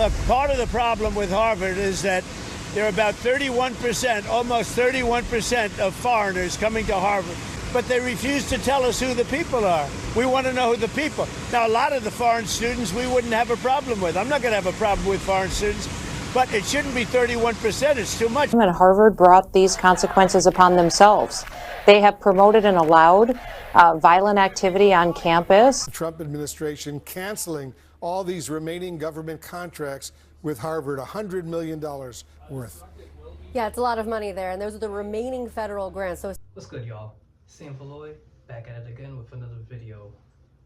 Look, part of the problem with Harvard is that there are about 31%, almost 31% of foreigners coming to Harvard, but they refuse to tell us who the people are. We want to know who the people. Now, a lot of the foreign students we wouldn't have a problem with. I'm not going to have a problem with foreign students, but it shouldn't be 31%. It's too much. And Harvard brought these consequences upon themselves. They have promoted and allowed violent activity on campus. The Trump administration canceling all these remaining government contracts with Harvard, $100 million worth. Yeah, it's a lot of money there, and those are the remaining federal grants. So what's good, y'all? Sam Valoy, back at it again with another video.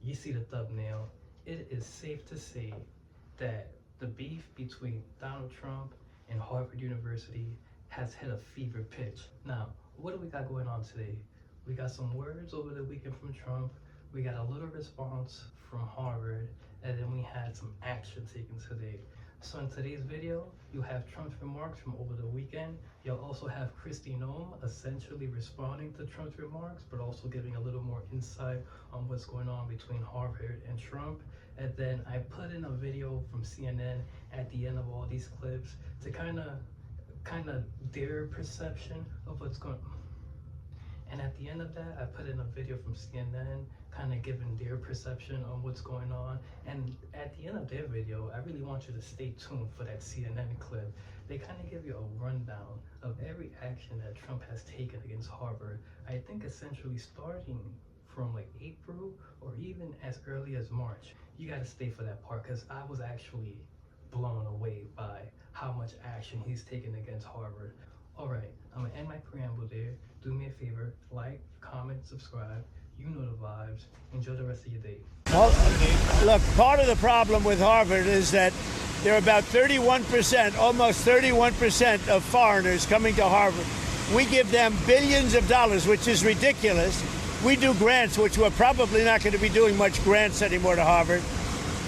You see the thumbnail. It is safe to say that the beef between Donald Trump and Harvard University has hit a fever pitch. Now, what do we got going on today? We got some words over the weekend from Trump. We got a little response from Harvard, and then we had some action taken today. So in today's video, you have Trump's remarks from over the weekend. You'll also have Kristi Noem essentially responding to Trump's remarks, but also giving a little more insight on what's going on between Harvard and Trump. And then I put in a video from CNN at the end of all these clips to kind of their perception of what's going on. And at the end of that, I put in a video from CNN, kind of giving their perception on what's going on. And at the end of their video, I really want you to stay tuned for that CNN clip. They kind of give you a rundown of every action that Trump has taken against Harvard. I think essentially starting from like April or even as early as March. You got to stay for that part because I was actually blown away by how much action he's taken against Harvard. All right, I'm gonna end my preamble there. Do me a favor, like, comment, subscribe. You know the vibes. Enjoy the rest of your day. Well, look, part of the problem with Harvard is that there are about 31%, almost 31% of foreigners coming to Harvard. We give them billions of dollars, which is ridiculous. We do grants, which we're probably not going to be doing much grants anymore to Harvard.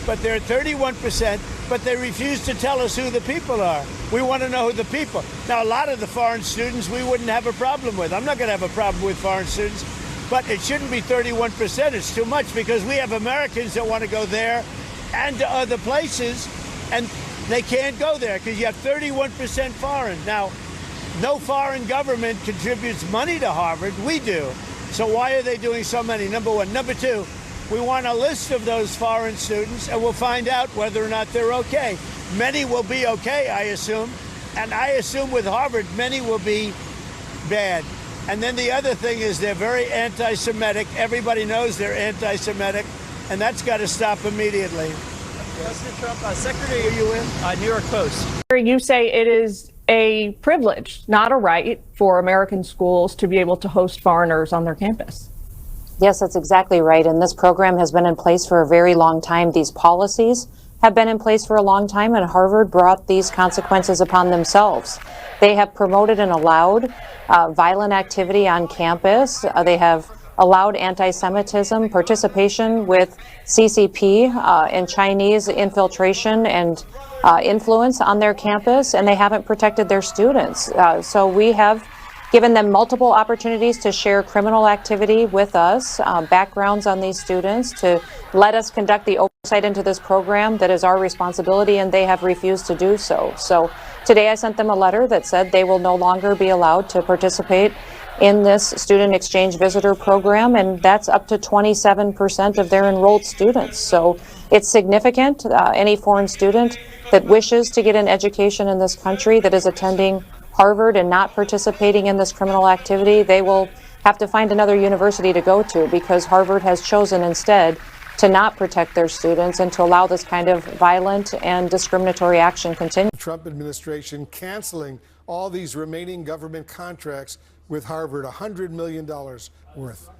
But they're 31%, but they refuse to tell us who the people are. We want to know who the people. Now, a lot of the foreign students we wouldn't have a problem with. I'm not going to have a problem with foreign students, but it shouldn't be 31%. It's too much because we have Americans that want to go there and to other places, and they can't go there because you have 31% foreign. Now, no foreign government contributes money to Harvard. We do. So why are they doing so many? Number one. Number two, we want a list of those foreign students, and we'll find out whether or not they're okay. Many will be okay, I assume. And I assume with Harvard, many will be bad. And then the other thing is they're very anti-Semitic. Everybody knows they're anti-Semitic, and that's got to stop immediately. President Trump, Secretary, are you in? New York Post. You say it is a privilege, not a right, for American schools to be able to host foreigners on their campus. Yes, that's exactly right. And this program has been in place for a very long time. These policies have been in place for a long time, and Harvard brought these consequences upon themselves. They have promoted and allowed violent activity on campus. They have allowed anti-Semitism, participation with CCP and Chinese infiltration and influence on their campus, and they haven't protected their students. So we have given them multiple opportunities to share criminal activity with us, backgrounds on these students, to let us conduct the oversight into this program that is our responsibility, and they have refused to do so. So today I sent them a letter that said they will no longer be allowed to participate in this student exchange visitor program, and that's up to 27% of their enrolled students. So it's significant. Any foreign student that wishes to get an education in this country that is attending Harvard and not participating in this criminal activity, they will have to find another university to go to, because Harvard has chosen instead to not protect their students and to allow this kind of violent and discriminatory action continue. The Trump administration canceling all these remaining government contracts with Harvard, $100 million worth.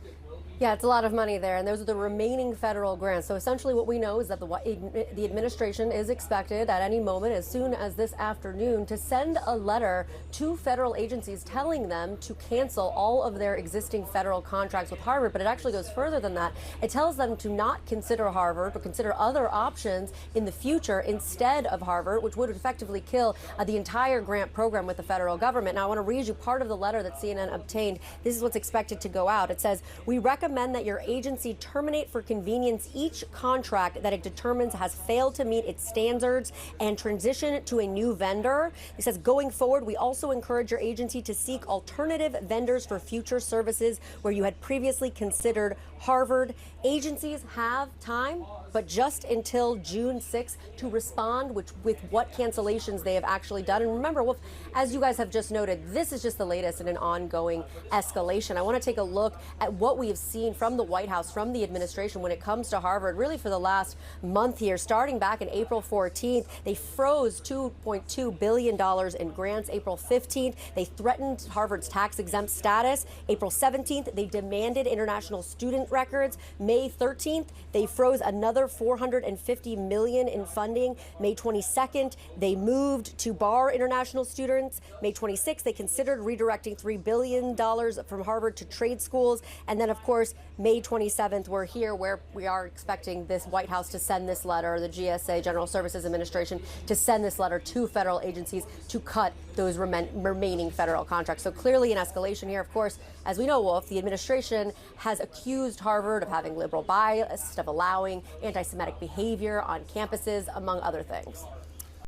yeah, it's a lot of money there, and those are the remaining federal grants. So essentially what we know is that the administration is expected at any moment, as soon as this afternoon, to send a letter to federal agencies telling them to cancel all of their existing federal contracts with Harvard. But it actually goes further than that. It tells them to not consider Harvard, but consider other options in the future instead of Harvard, which would effectively kill the entire grant program with the federal government. Now, I want to read you part of the letter that CNN obtained. This is what's expected to go out. It says, "We recommend recommend that your agency terminate for convenience each contract that it determines has failed to meet its standards and transition to a new vendor. It says going forward, we also encourage your agency to seek alternative vendors for future services where you had previously considered Harvard. Agencies have time, but just until June 6th to respond with what cancellations they have actually done. And remember, Wolf, as you guys have just noted, this is just the latest in an ongoing escalation. I want to take a look at what we have seen from the White House, from the administration when it comes to Harvard, really for the last month here. Starting back in April 14th, they froze $2.2 billion in grants. April 15th, they threatened Harvard's tax-exempt status. April 17th, they demanded international student records. May 13th, they froze another $450 million in funding. May 22nd, they moved to bar international students. May 26th, they considered redirecting $3 billion from Harvard to trade schools. And then, of course, May 27th, we're here where we are expecting this White House to send this letter, the GSA, General Services Administration, to send this letter to federal agencies to cut those remaining federal contracts. So clearly an escalation here. Of course, as we know, Wolf, the administration has accused Harvard of having liberal bias, of allowing anti-Semitic behavior on campuses, among other things.